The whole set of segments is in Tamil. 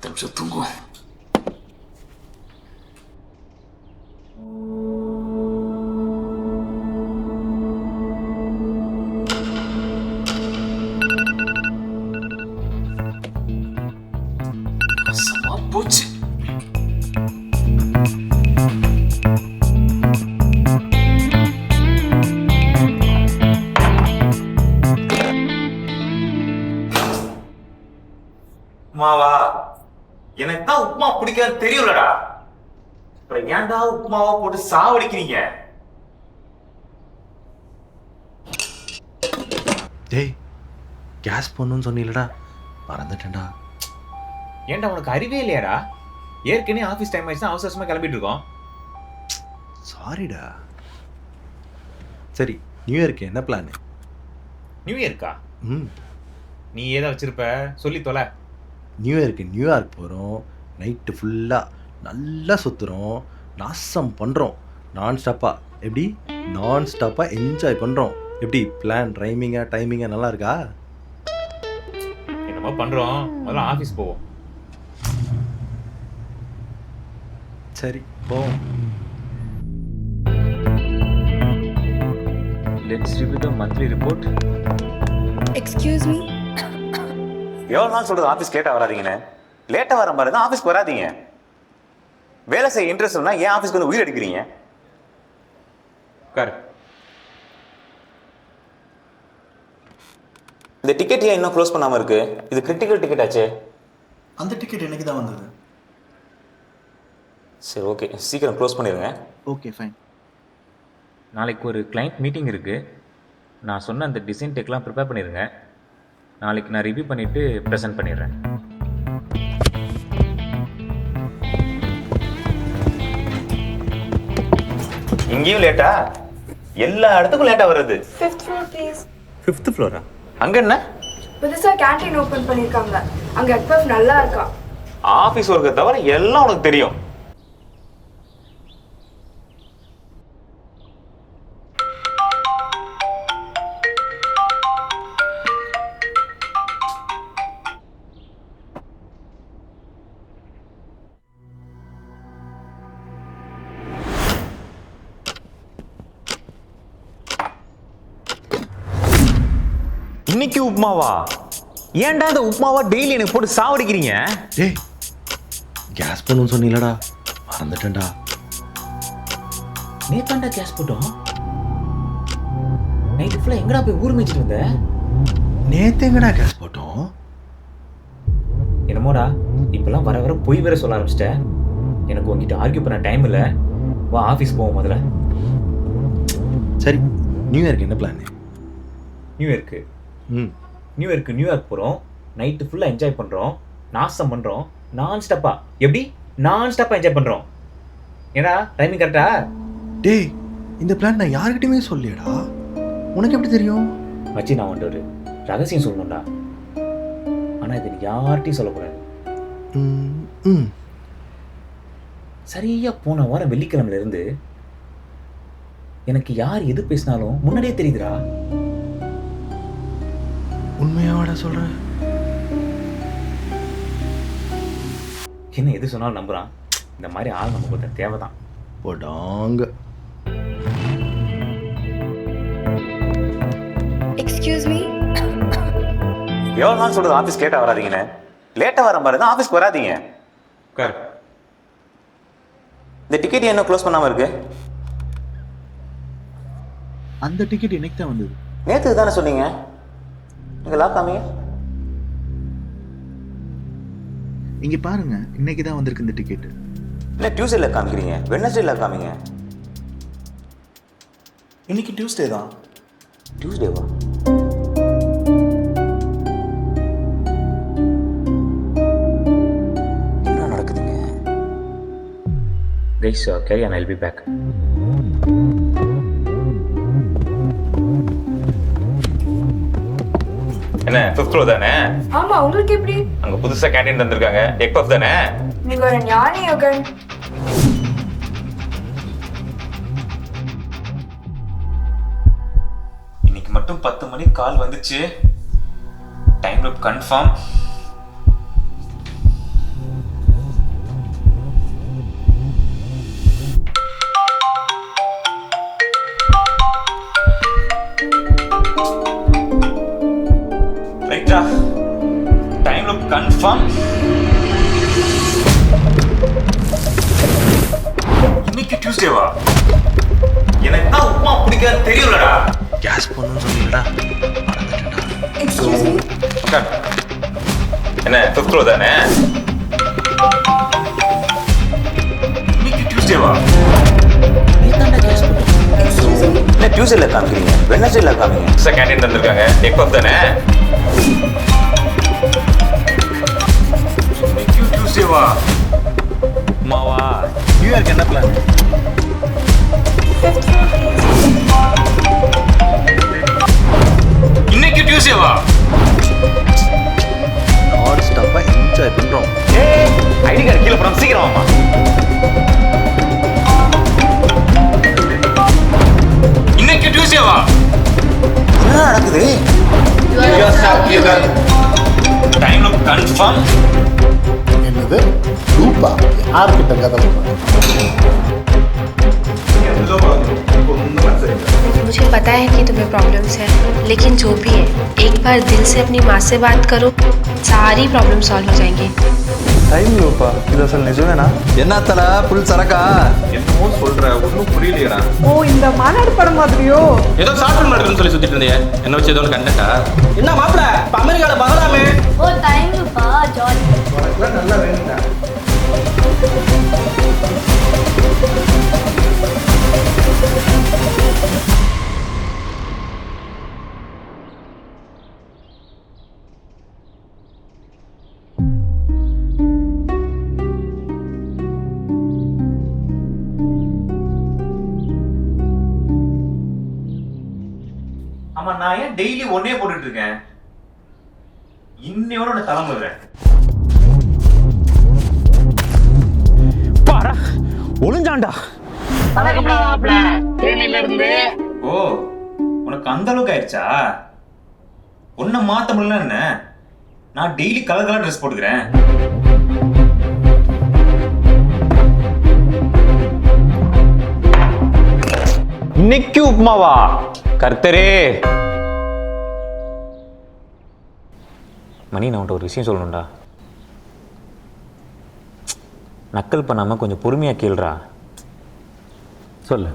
10 நிமிஷம் தூங்குவோம். போச்சு. உப்மாவா? எனக்கு தான் உப்மா பிடிக்காது தெரியும்லடா. அப்புறம் ஏன்டா உப்மாவா போட்டு சாவடிக்கிறீங்க? டேய், கேஸ் போடணும்னு சொன்னீங்களடா, மறந்துட்டேன்டா. ஏன்டா உனக்கு அறிவே இல்லையாடா? ஏற்கனவே ஆஃபீஸ் டைம் ஆயிடுச்சுன்னா அவசரமா கிளம்பிட்டு இருக்கோம். சாரிடா. சரி, நியூ இயருக்கு என்ன பிளான்? நியூ இயர்க்கா? ம், நீ ஏதா வச்சிருப்ப, சொல்லி தொலை. நியூ இயருக்கு நியூயார்க் போகிறோம். நைட்டு ஃபுல்லாக நல்லா சுற்றுறோம், நாசம் பண்ணுறோம், நான் ஸ்டாப்பாக. எப்படி? நான் ஸ்டாப்பாக என்ஜாய் பண்ணுறோம். எப்படி பிளான்? ரைமிங்காக டைமிங்காக நல்லா இருக்கா? என்னமோ பண்றோம், முதல்ல ஆஃபீஸ் போவோம். சரி, போவோம். Let's review the monthly report. Excuse me. எவ்வளோ நாள் சொல்றது ஆஃபீஸ் லேட்டாக வராதீங்கன்னு? லேட்டாக வர மாதிரி தான் ஆஃபீஸ்க்கு வராதீங்க. வேலை செய்ய இன்ட்ரெஸ்ட் இருந்தா ஏன் ஆஃபீஸ்க்கு வந்து உயிர் அடிக்கிறீங்க? உட்காரு. இந்த டிக்கெட் ஏன் இன்னும் க்ளோஸ் பண்ணாமல் இருக்கு? இது கிரிட்டிக்கல் டிக்கெட் ஆச்சே. அந்த டிக்கெட் எனக்கு தான் வந்தது. சரி, ஓகே, சீக்கிரம் க்ளோஸ் பண்ணிடுங்க. Okay, fine. நாளைக்கு ஒரு கிளைண்ட் மீட்டிங் இருக்குது. நான் சொன்ன அந்த டிசைன் டெக்லாம் ப்ரிப்பேர் பண்ணிடுங்க. நாளைக்கு நான் ரிவ்யூ பண்ணிவிட்டு ப்ரெசென்ட் பண்ணிடுறேன். இங்கேயும் லேட்டா? எல்லா இடத்துக்கும் லேட்டாக வருது. 5th floor please. 5th Flora? அங்கே என்ன? புதுசா கேண்டீன் ஓபன் பண்ணிருக்காங்க. அங்க எக்பஃப் நல்லா இருக்கா. ஆஃபீஸ் ஒர்க்கை தவிர எல்லாம் உனக்கு தெரியும். இன்னைக்கு உப்மாவா? ஏன்டா இந்த உப்மாவா டெய்லி எனக்கு போட்டு சாவடிக்கிறீங்க? டேய், கேஸ் போடணும்னு சொன்னீங்களடா, மறந்துட்டேன்டா. நேத்தாண்டா கேஸ் போட்டோம். நைட்டு ஃபுல்லாக எங்கடா போய் ஊர் மேய்ச்சிட்டு வந்த? நேத்து எங்கடா கேஸ் போட்டோம்? என்னமோடா இப்பெல்லாம் வர வர பொய் வேற சொல்ல ஆரம்பிச்சிட்டேன். எனக்கு உங்ககிட்ட ஆர்கியூ பண்ண டைம் இல்லை. வா ஆஃபீஸ் போவோம் முதல்ல. சரி, நியூ இயருக்கு என்ன பிளான்? நியூ இயர்க்கு நியூயார்க் போகிறோம். நைட்டு ஃபுல்லாக என்ஜாய் பண்ணுறோம், நாசம் பண்ணுறோம், நான் ஸ்டாப்பாக. எப்படி நான் ஸ்டாப்பாக என்ஜாய் பண்ணுறோம்? ஏன்னா டைமிங் கரெக்டா? டேய், இந்த பிளான் நான் யார்கிட்டயுமே சொல்லியடா. உனக்கு எப்படி தெரியும்? வச்சு நான் வந்துட்டு ஒரு ரகசியம் சொல்லணும்டா. ஆனால் இது யார்கிட்டையும் சொல்லக்கூடாது. சரியாக போன வாரம் வெள்ளிக்கிழமையிலேருந்து எனக்கு யார் எது பேசினாலும் முன்னாடியே தெரியுதுடா. உண்மையாவாடா சொல்கிறேன்? என்ன எது சொன்னாலும் நம்புறான். இந்த மாதிரி ஆள் நமக்கு கொஞ்சம் தேவைதான். போடாங்க. Excuse me. எவ்வளோ நாள் சொல்றது ஆஃபீஸ் லேட்டாக வராதீங்கன்னு? லேட்டாக வர மாதிரி தான் ஆஃபீஸ்க்கு வராதீங்க. உட்காரு. இந்த டிக்கெட் என்ன க்ளோஸ் பண்ணாமல் இருக்கு? அந்த டிக்கெட் எனக்கு தான் வந்தது. நேற்று தானே சொன்னீங்க. இங்கே லாக் காமிங்க. இங்க பாருங்க, இன்னைக்கு தான் வந்திருக்கு இந்த டிக்கெட். இல்லை டியூஸ்டேல காமிக்கிறீங்க, வெட்னஸ்டேல காமிங்க. இன்னைக்கு டியூஸ்டே தான். டியூஸ்டேவா? என்ன நடக்குதுங்க? Guys, carry on, I'll be back. என்ன 5th floor தானே? ஆமா, உங்களுக்கு எப்படி? அங்க புதுசா கேண்டீன் தந்திருக்காங்க. எக் பஃப் தானே? நீங்க ஒரு ஞானி யோகன். இன்னைக்கு மட்டும் 10 மணிக்கு கால் வந்துச்சு. Time loop confirm. இன்னைக்கு டியூஸ்டேவா? எனக்கு தான் உப்புமா பிடிக்காது தெரியும்லடா. கேஸ் பண்ணணும்னு சொன்னீங்கடா, மறந்துட்டேன்டா. Excuse me. என்ன 5th row தானே? இன்னைக்கு டியூஸ்டேவா? Excuse me. என்ன டியூஸ்டேல காமிக்கிறீங்க? வெட்னஸ்டேல காமிங்க. சார் கேண்டீன் தந்திருக்காங்க. எக் பஃப் தானே? இன்னைக்கு டியூஸ்டேவா? மாவா நியூ இயர்க்கு என்ன பிளான்? இன்னைக்கு டியூஸ்டேவா? நான் ஸ்டாப்பாக என்ஜாய் பண்ணுறோம். ஐடி கார்டு கீழே போடாம சீக்கிரம் வாமா. இன்னைக்கு டியூஸ்டேவா? என்ன நடக்குது? Time confirm. என்னது ரூபா யார்கிட்ட கதை मुझे पता है कि तुम्हें प्रॉब्लम्स है, लेकिन जो भी है एक बार दिल से अपनी माँ से बात करो, सारी प्रॉब्लम सॉल्व हो जाएंगी. டைம் லூப்பா இது அசல் நிஜமேனா? என்ன தல புல் சரக்கா? என்னமோ சொல்ற, ஒன்றும் புரியலையடா. ஓ இந்த மாநாடு படம் மாதிரியோ? ஏதோ ஷார்ட் நடக்குன்னு சொல்லி சுத்திட்டு இருந்தீங்க, என்ன வச்சு ஏதோ கண்டா என்ன மாப்பிள அமெரிக்கால பகலாமே. ஓ டைம்ப்பா ஜாலி. உனக்குலாம் நல்லா வேணும்டா. ஆமா, நான் ஏன் டெய்லி ஒன்னே போட்டுட்டு இருக்கேன்? இன்னையோட உன்னை தலைமுறேன். பாரா ஒளிஞ்சாண்டா. ஓ, உனக்கு அந்த அளவுக்கு ஆயிடுச்சா? உன்னை மாத்த முடியல என்ன? நான் டெய்லி கலர் கலர் ட்ரெஸ் போட்டுக்கிறேன். இன்னைக்கு உப்புமாவா? கர்த்தரே மணி, நான் உன்ட்ட ஒரு விஷயம் சொல்லணும்டா. நக்கல் பண்ணாம கொஞ்சம் பொறுமையா கேளுடா. சொல்லு.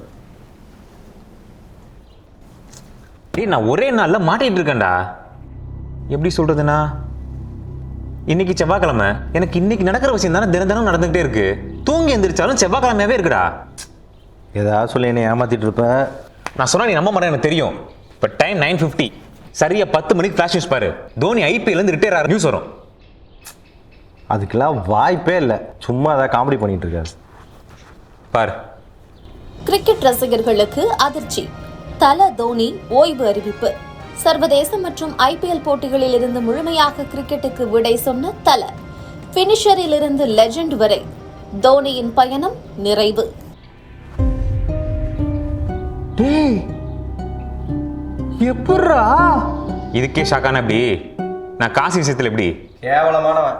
டேய், நான் ஒரே நாள்ல மாட்டிட்டு இருக்கேன்டா. எப்படி சொல்றதுன்னா, இன்னைக்கு செவ்வாய்க்கிழமை. எனக்கு இன்னைக்கு நடக்கிற விஷயம் தானே தினம் தினம் நடந்துகிட்டே இருக்கு. தூங்கி எந்திரிச்சாலும் செவ்வாய்க்கிழமையாவே இருக்குடா. ஏதாவது சொல்லி என்னை ஏமாத்திட்டு இருப்ப. நான் சொன்னா நீ நம்ப மாட்டேன், எனக்கு தெரியும். இப்போ டைம் 9:50. சரியா 10 மணிக்கு ஃபிளாஷ் நியூஸ் பாரு. தோனி IPL இருந்து ரிட்டையர் ஆகிற நியூஸ் வரும். அதுக்கெல்லாம் வாய்ப்பே இல்லை. சும்மா ஏதாவது காமெடி பண்ணிட்டு இருக்காரு பாரு. கிரிக்கெட் ரசிகர்களுக்கு அதிர்ச்சி. தல தோனி ஓய்வு அறிவிப்பு. சர்வதேச மற்றும் IPL போட்டிகளில் இருந்து முழுமையாக கிரிக்கெட்டுக்கு விடை சொன்ன தல. பினிஷரில் இருந்து லெஜெண்ட் வரை தோனியின் பயணம் நிறைவு. எப்படா இதுக்கே ஷாக்கான எப்படி? நான் காசு விஷயத்தில் எப்படி? கேவலமானவன்.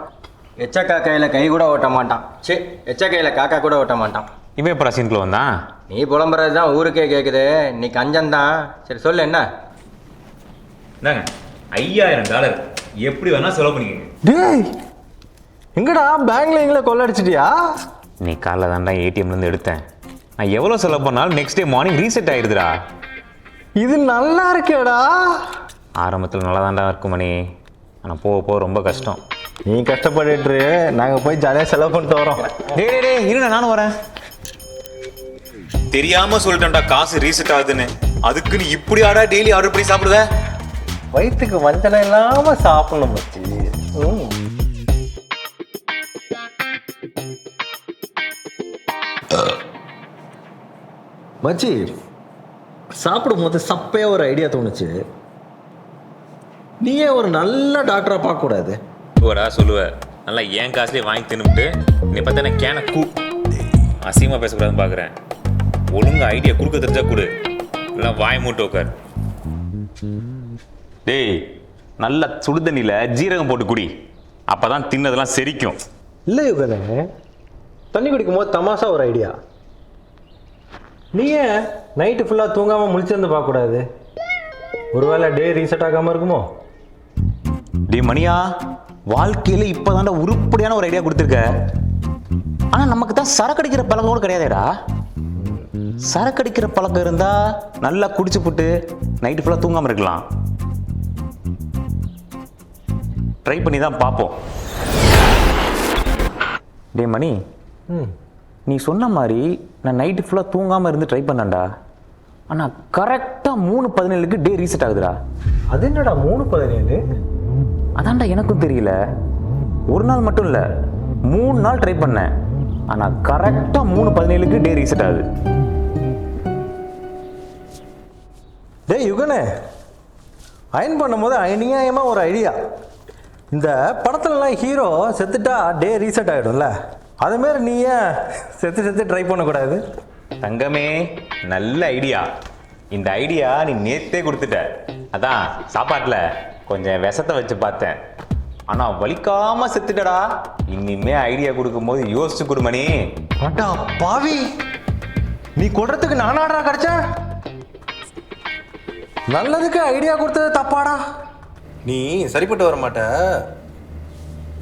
எச்சக்கா கையில கை கூட ஓட்ட மாட்டான். சே, எச்ச கையில காக்கா கூட ஓட்ட மாட்டான். இவன் எப்போ சீனுக்குள்ள வந்தான்? நீ புலம்புறது தான் ஊருக்கே கேக்குது. நீ கஞ்சன் தான். சரி சொல்லு என்ன? இந்தாங்க $5000 எப்படி வேணா செலவு பண்ணிக்கங்க. டேய், எங்கடா பேங்க்ல எங்களை கொள்ளடிச்சிட்டியா? நீ காலைல தான்டா ATMலேருந்து எடுத்தேன். நான் எவ்வளோ செலவு பண்ணாலும் நெக்ஸ்ட் டே மார்னிங் ரீசெட் ஆயிடுதுடா. இது நல்லா இருக்கேடா. ஆரம்பத்தில் நல்லா தான்டா இருக்கும் மணி, ஆனால் போக போக ரொம்ப கஷ்டம். நீ கஷ்டப்பட்டுட்டு நாங்கள் போய் ஜாலியாக செலவு பண்ணிட்டு வரோம். டே இருடா, நானும் வரேன். தெரியாம சொல்லிட்டேன்டா காசு ரீசெட் ஆகுதுன்னு. அதுக்கு நீ இப்படி ஆடா டெய்லி ஆர்டர் பண்ணி சாப்பிடுவ? வயிற்றுக்கு வஞ்சனை இல்லாமல் சாப்பிடணும் மச்சி. மச்சி, சாப்பிடும் போது சப்பையாக ஒரு ஐடியா தோணுச்சு. நீயே ஒரு நல்ல டாக்டராக பார்க்கக்கூடாது? ஓடா சொல்லுவ, நல்லா என் காசுலேயே வாங்கி தின்னுட்டு நீ பார்த்தா கேன அசிங்கமாக பேசக்கூடாதுன்னு பார்க்குறேன். ஒழுங்கா ஐடியா கொடுக்க தெரிஞ்சா கொடு, இல்லை வாய் மூட்டு உட்கார். டேய், நல்லா சுடுதண்ணியில் ஜீரகம் போட்டு குடி, அப்போ தான் தின்னதெல்லாம் செரிக்கும். இல்லை யுகனே, தண்ணி குடிக்கும் போது தமாசா ஒரு ஐடியா. நீ ஏன் நைட்டு ஃபுல்லாக தூங்காமல் முழிச்சிருந்து பார்க்கக்கூடாது? ஒருவேளை டே ரீசெட் ஆகாமல் இருக்குமோ? டே மணியா, வாழ்க்கையில் இப்போ தாண்டா உருப்படியான ஒரு ஐடியா கொடுத்துருக்க. ஆனால் நமக்கு தான் சரக்கடிக்கிற பழக்கம் கூட கிடையாதேடா. சரக்கடிக்கிற பழக்கம் இருந்தால் நல்லா குடிச்சு போட்டு நைட்டு ஃபுல்லாக தூங்காமல் இருக்கலாம். ட்ரை பண்ணி தான் பார்ப்போம். டே மணி, நீ சொன்ன மாதிரி நான் நைட்டு ஃபுல்லாக தூங்காமல் இருந்து ட்ரை பண்ணேன்டா. ஆனால் கரெக்டாக 3:17 டே ரீசெட் ஆகுதுடா. அது என்னடா 3:17? அதான்டா எனக்கும் தெரியல. ஒரு நாள் மட்டும் இல்லை, 3 நாள் ட்ரை பண்ணேன். ஆனால் கரெக்டாக 3:17 டே ரீசெட் ஆகுது. டே யுகனே, அயன் பண்ணும்போது அநியாயமாக ஒரு ஐடியா. இந்த படத்துலலாம் ஹீரோ செத்துட்டா டே ரீசெட் ஆகிடும்ல, அதுமாரி நீ ஏன் செத்து ட்ரை பண்ணக்கூடாது? தங்கமே, நல்ல ஐடியா. இந்த ஐடியா நீ நேத்தே கொடுத்துட்ட. அதான் சாப்பாட்டில் கொஞ்சம் விஷத்தை வச்சு பார்த்தேன். ஆனால் வலிக்காமல் செத்துட்டடா. இனிமே ஐடியா கொடுக்கும்போது யோசிச்சு கொடுமணி. அடா பாவி, நீ கொடுறதுக்கு நானாடா கிடைச்சேன்? நல்லதுக்கு ஐடியா கொடுத்தது தப்பாடா. நீ சரிப்பட்டு வர மாட்ட.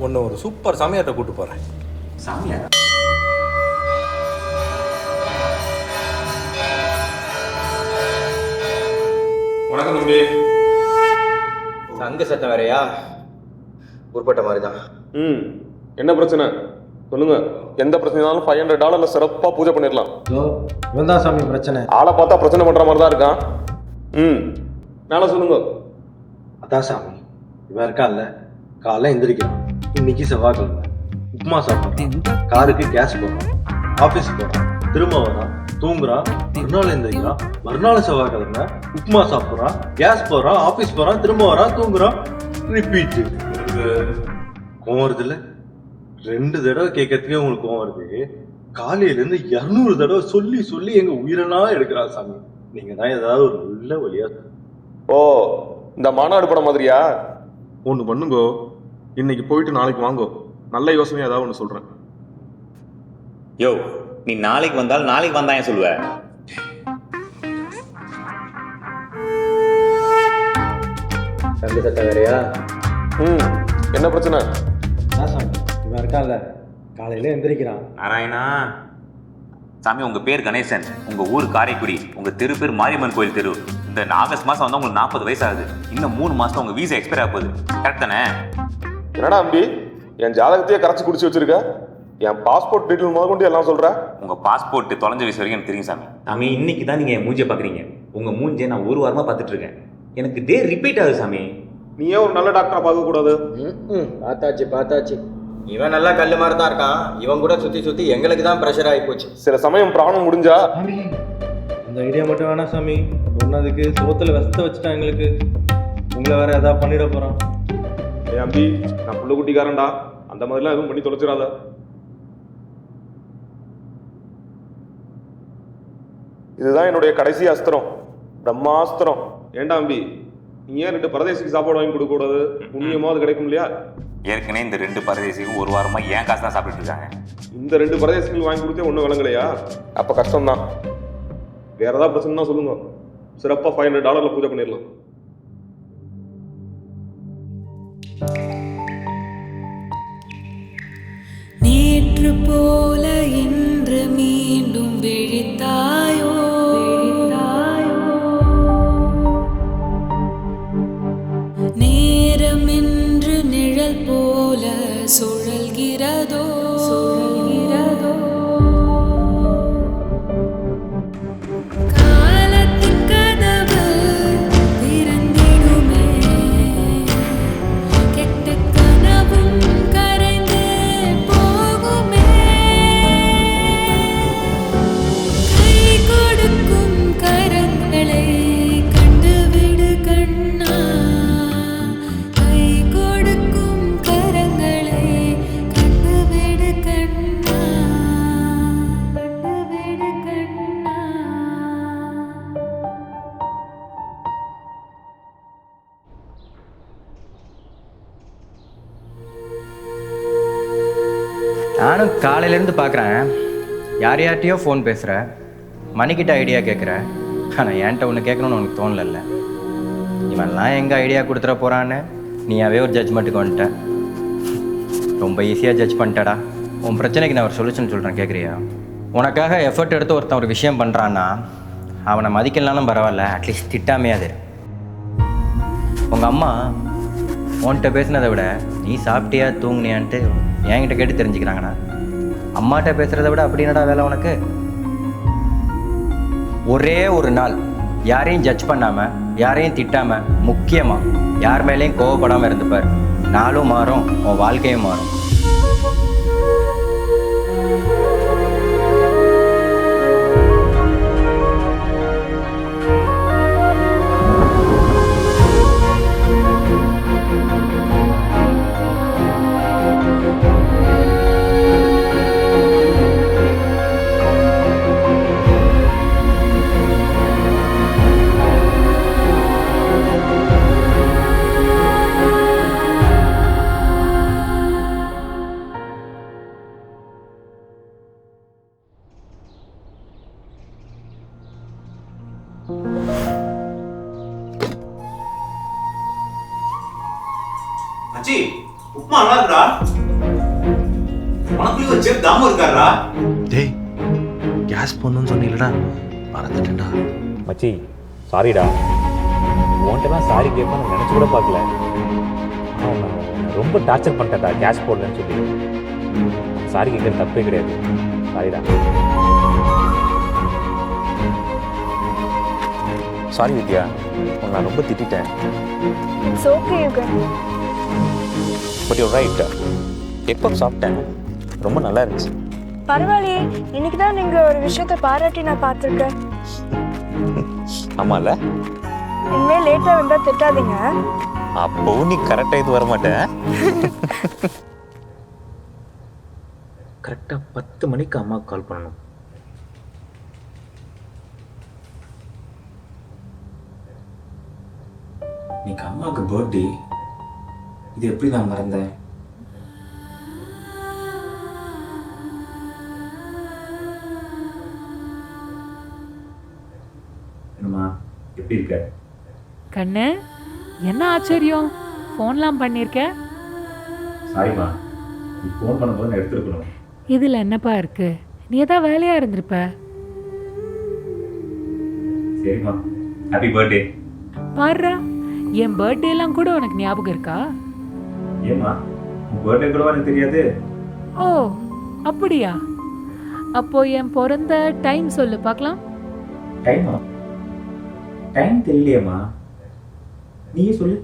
உன்னை ஒரு சூப்பர் சாமியார்ட்ட கூட்டு போகிறேன். சாமியார்? வணக்கம் தம்பி. சங்கு சட்டம் வேறையா? உருப்பட்ட மாதிரி தான். என்ன பிரச்சனை சொல்லுங்க. எந்த பிரச்சனைனாலும் $500 சிறப்பாக பூஜை பண்ணிடலாம். இவன் தான் சாமி பிரச்சனை. ஆளை பார்த்தா பிரச்சனை பண்ணுற மாதிரி தான் இருக்கான். நாளை சொல்லுங்க. அதான் சாமி, இவன் இருக்கான்ல, காலைல எந்திரிக்கிறான், இன்னைக்கு செவ்வாய்க்கிழமை, உப்புமா சாப்பிட்றான், காருக்கு கேஸ் போடுறான், ஆஃபீஸ் போகிறான், திரும்ப வரான், தூங்குறான், மறுநாள் எந்திரிக்கிறான், மறுநாள் செவ்வாய்க்கிழமை, உப்புமா சாப்பிட்றான், கேஸ் போடுறான், ஆஃபீஸ் போகிறான், திரும்ப வரான், தூங்குறான், ரிப்பீட்டு. கோவம் வருதுல்ல? 2 தடவை கேட்கறதுக்கே உங்களுக்கு கோவம் வருது. காலையிலேருந்து 200 தடவை சொல்லி சொல்லி எங்கள் உயிரெல்லாம் எடுக்கிறான் சாமி. நீங்கள் தான் ஏதாவது ஒரு நல்ல வழியா. ஓ, இந்த மாநாடு படம் மாதிரியா? ஒன்று பண்ணுங்கோ, இன்னைக்கு போயிட்டு நாளைக்கு வாங்கோ. நல்ல யோசனை ஏதாவது ஒன்று சொல்கிறேன். யோ, நீ நாளைக்கு வந்தால் நாளைக்கு வந்தா ஏன் சொல்லுவ? சங்கு சட்டம் வேறையா? என்ன பிரச்சனை? சாமி, இவன் இருக்கான்ல, காலையில எந்திரிக்கிறான். நாராயணா சாமி, உங்க பேர் கணேசன், உங்க ஊர் காரைக்குடி, உங்க தெரு பேர் மாரியம்மன் கோயில் தெரு. இந்த ஆகஸ்ட் மாசம் வந்து உங்களுக்கு 40 வயசு ஆகுது. இன்னும் 3 மாசம் உங்க வீசா எக்ஸ்பயர் ஆக போகுது. கரெக்ட் தானே? என்னடா அம்பி, என் ஜாதகத்தையே கரைச்சி குடிச்சு வச்சிருக்க. என் பாஸ்போர்ட் டீட்டெயில் முதல் கொண்டு எல்லாம் சொல்ற. உங்க பாஸ்போர்ட் தொலைஞ்ச வயசு வரைக்கும் எனக்கு தெரியும் சாமி. சாமி, இன்னைக்கு தான் நீங்க என் மூஞ்சியை பாக்குறீங்க. உங்க மூஞ்சியை நான் 1 வாரமா பார்த்துட்டு இருக்கேன். எனக்கு டே ரிப்பீட் ஆகுது சாமி. நீ ஏன் ஒரு நல்ல டாக்டரா பார்க்க கூடாது? பார்த்தாச்சு. இவன் நல்லா கல்லு மாதிரி தான் இருக்கான். இவன் கூட சுத்தி எங்களுக்கு தான் ப்ரெஷர் ஆகி போச்சு. சில சமயம் பிராணம் முடிஞ்சா. அந்த ஐடியா மட்டும் வேணாம் சாமி. ஒன்னதுக்கு சோத்துல விஷத்தை வச்சுட்டான் எங்களுக்கு. உங்களை வேற ஏதாவது பண்ணிட போறான். ஏ அம்பி, நான் புள்ள குட்டிக்காரன்டா. அந்த மாதிரிலாம் எதுவும் பண்ணி தொலைச்சிடாத. இதுதான் என்னுடைய கடைசி அஸ்திரம், பிரம்மாஸ்திரம். ஏண்டா அம்பி, நீ ஏன் 2 பரதேசிக்கு சாப்பாடு வாங்கி கொடுக்க கூடாது? புண்ணியமாவது கிடைக்கும் இல்லையா? ஏற்கனவே இந்த 2 பரதேசிக்கும் 1 வாரமா ஏன் காசு தான் சாப்பிட்டு இருக்காங்க. இந்த 2 பரதேசிகள் வாங்கி கொடுத்தே ஒன்றும் விளங்கலையா? அப்போ கஷ்டம்தான். வேற ஏதாவது பிரச்சனைனா சொல்லுங்க, சிறப்பாக $500 பூஜை பண்ணிடலாம். நேற்று போல இன்று மீண்டும் விழித்தாயோ, நேரம் என்று நிழல் போல சுழல்கிறதோ, காலத்தின் கதவு திறந்திடுமே, கெட்ட கனவும் கரைந்து போகுமே, கை கொடுக்கும் கரங்களை கண்டுவிடு கண்ணா, கை கொடுக்கும் கரங்களை கண்டுவிடு கண்ணா, கண்டுவிடு கண்ணா. நானும் காலையிலேருந்து பார்க்குறேன், யார்கிட்டயோ ஃபோன் பேசுகிறேன், மணிக்கிட்ட ஐடியா கேட்குறேன். ஆனால் என்கிட்ட ஒன்று கேட்கணும்னு உனக்கு தோணல. இவன்லாம் எங்கே ஐடியா கொடுத்துட போகிறான்னு நீயாவே ஒரு ஜட்ஜ்மெண்ட்டுக்கு வந்துட்ட. ரொம்ப ஈஸியாக ஜட்ஜ் பண்ணிட்டடா. உன் பிரச்சனைக்கு நான் ஒரு சொல்யூஷன் சொல்கிறேன், கேட்குறியா? உனக்காக எஃபர்ட் எடுத்து ஒருத்தன் ஒரு விஷயம் பண்ணுறான்னா அவனை மதிக்கலனாலும் பரவாயில்ல, அட்லீஸ்ட் திட்டாமையாது. உங்கள் அம்மா உன்கிட்ட பேசுனதை விட நீ சாப்பிட்டியா தூங்குனியான்ட்டு என்கிட்ட கேட்டு தெரிஞ்சுக்கிறாங்கண்ணா. அம்மாட்ட பேசுகிறத விட அப்படி என்னடா வேலை உனக்கு? ஒரே ஒரு நாள் யாரையும் ஜட்ஜ் பண்ணாமல், யாரையும் திட்டாமல், முக்கியமாக யார் மேலேயும் கோவப்படாமல் இருந்துப்பார். நாளும் மாறும், உன் வாழ்க்கையும் மாறும். மச்சி, உப்புமா நல்லா இருக்குடா. உனக்குள்ள ஒரு செஃப் தாமு இருக்காருடா. டேய், கேஸ் போடணும்னு சொன்னீங்களடா, மறந்துட்டேன்டா. மச்சி, சாரிடா. உன்கிட்ட தான் சாரி கேட்பேன் நினச்சி கூட பார்க்கல. ரொம்ப டார்ச்சர் பண்ணிட்டேன்டா கேஸ் போடலன்னு சொல்லி. சாரி கேட்குறது தப்பே கிடையாது. சாரிடா. சாரி வித்யா, உன்னை நான் ரொம்ப திட்டேன். It's okay Yugan. But you right. எப்போ சாப்பிட்டேன், ரொம்ப நல்லா இருந்துச்சு. பரவாயில்லையே, இன்னைக்கு தான் நீங்க ஒரு விஷயத்தை பாராட்டி நான் பார்த்துருக்கேன். ஆமால, இனிமேல் லேட்டாக வந்தால் திட்டாதீங்க. அப்போவும் நீ கரெக்டாக இது வரமாட்டேன். கரெக்டாக 10 மணிக்கு அம்மாவுக்கு கால் பண்ணணும். இன்னைக்கு அம்மாவுக்கு பர்த்டே. இது எப்படி நான் மறந்தேன்? என்னம்மா, எப்படி இருக்க? கண்ணு, என்ன ஆச்சரியம், ஃபோன்லாம் பண்ணியிருக்க? சாரிம்மா, நீ ஃபோன் பண்ணும்போது நான் எடுத்துருக்கணும். இதில் என்னப்பா இருக்கு, நீ ஏதாவது வேலையாக இருந்திருப்ப. சரிம்மா, ஹாப்பி பர்த்டே. பாருடா, என் பர்த்டேலாம் கூட உனக்கு ஞாபகம் இருக்கா? ஏம்மா, உன் பர்த்டே கூட எனக்கு தெரியாது. ஓ அப்படியா? அப்போ என் பிறந்த டைம் சொல்லு பார்க்கலாம். டைமா? டைம் தெரியலையேம்மா, நீயே சொல்லு.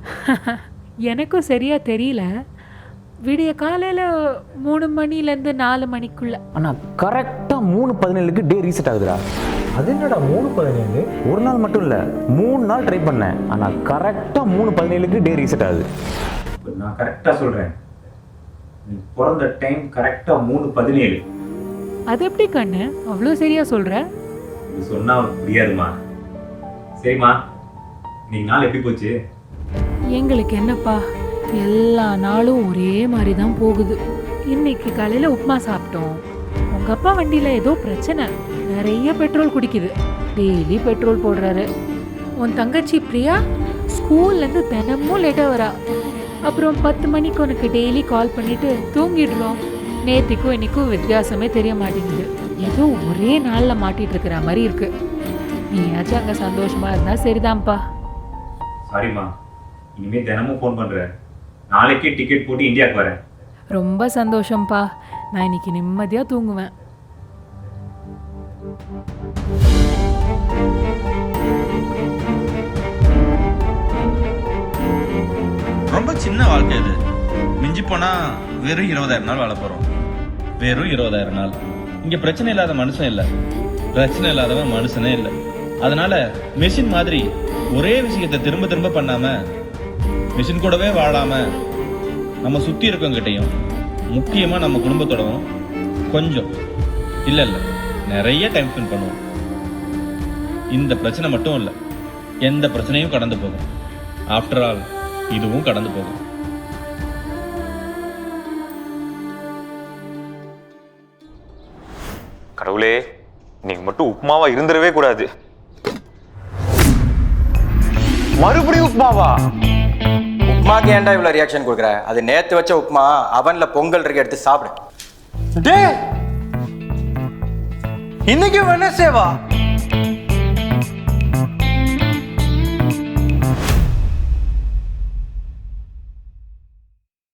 எனக்கும் சரியா தெரியல. விடிய காலையில் 3 மணிலேருந்து 4 மணிக்குள்ள. ஆனால் கரெக்டாக 3:17க்கு டே ரீசெட் ஆகுதுடா. அது என்னடா 3:17? ஒரு நாள் மட்டும் இல்லை, 3 நாள் ட்ரை பண்ணேன். ஆனால் கரெக்டாக 3:17க்கு டே ரீசெட் ஆகுது. நான் கரெக்டாக சொல்கிறேன், நீ பிறந்த டைம் கரெக்டாக 3:17. அது எப்படி கண்ணு அவ்வளோ சரியா சொல்ற? இது சொன்னால் முடியாதுமா. சரிம்மா, இன்னைக்கு நாள் எப்படி போச்சு? எங்களுக்கு என்னப்பா, எல்லா நாளும் ஒரே மாதிரி தான் போகுது. இன்னைக்கு காலையில் உப்புமா சாப்பிட்டோம். உங்கள் அப்பா வண்டியில் ஏதோ பிரச்சனை, நிறைய பெட்ரோல் குடிக்குது. டெய்லி பெட்ரோல் போடுறாரு. உன் தங்கச்சி பிரியா ஸ்கூல்லேருந்து தினமும் லேட்டாக வரா. அப்புறம் 10 மணிக்கு உனக்கு டெய்லி கால் பண்ணிட்டு தூங்கிடுறோம். நேற்றுக்கும் இன்னைக்கும் வித்தியாசமே தெரிய மாட்டேங்குது. ஏதோ ஒரே நாளில் மாட்டிட்டு இருக்கிற மாதிரி இருக்கு. நீயாச்சும் அங்கே சந்தோஷமா இருந்தா சரிதான்ப்பா. சாரிம்மா, இனிமேல் தினமும் ஃபோன் பண்ணுறேன். நாளைக்கே டிக்கெட் போட்டு இந்தியாவுக்கு வரேன். ரொம்ப சந்தோஷம்ப்பா. நான் இன்னைக்கு நிம்மதியாக தூங்குவேன். ரொம்ப சின்ன வாழ்க்கை இது. மிஞ்சி போனா வெறும் 20,000 நாள் வாழ போறோம். வெறும் 20,000 நாள். இங்க பிரச்சனை இல்லாத மனுஷன் இல்லை, பிரச்சனை இல்லாதவன் மனுஷனே இல்லை. அதனால மெஷின் மாதிரி ஒரே விஷயத்தை திரும்ப திரும்ப பண்ணாம, மெஷின் கூடவே வாழாம, நம்ம சுத்தி இருக்கவங்கிட்டையும் முக்கியமா நம்ம குடும்பத்தோடவும் கொஞ்சம் இல்லை நிறைய டைம் ஸ்பெண்ட் பண்ணுவோம். இந்த பிரச்சனை மட்டும் இல்லை, எந்த பிரச்சனையும் கடந்து போகும். ஆஃப்டர் ஆல் இதுவும் கடந்து போகும். கடவுளே, இன்னைக்கு மட்டும் உப்புமாவா இருந்துடவே கூடாது. மறுபடியும் உப்புமாவா? உப்புமாக்கு ஏன்டா இவ்வளோ ரியாக்ஷன் கொடுக்குற? அது நேற்று வச்ச உப்புமா, அவனில் பொங்கல் இருக்கு, எடுத்து சாப்பிடு. டே இன்னைக்கு வெனஸ்டேவா?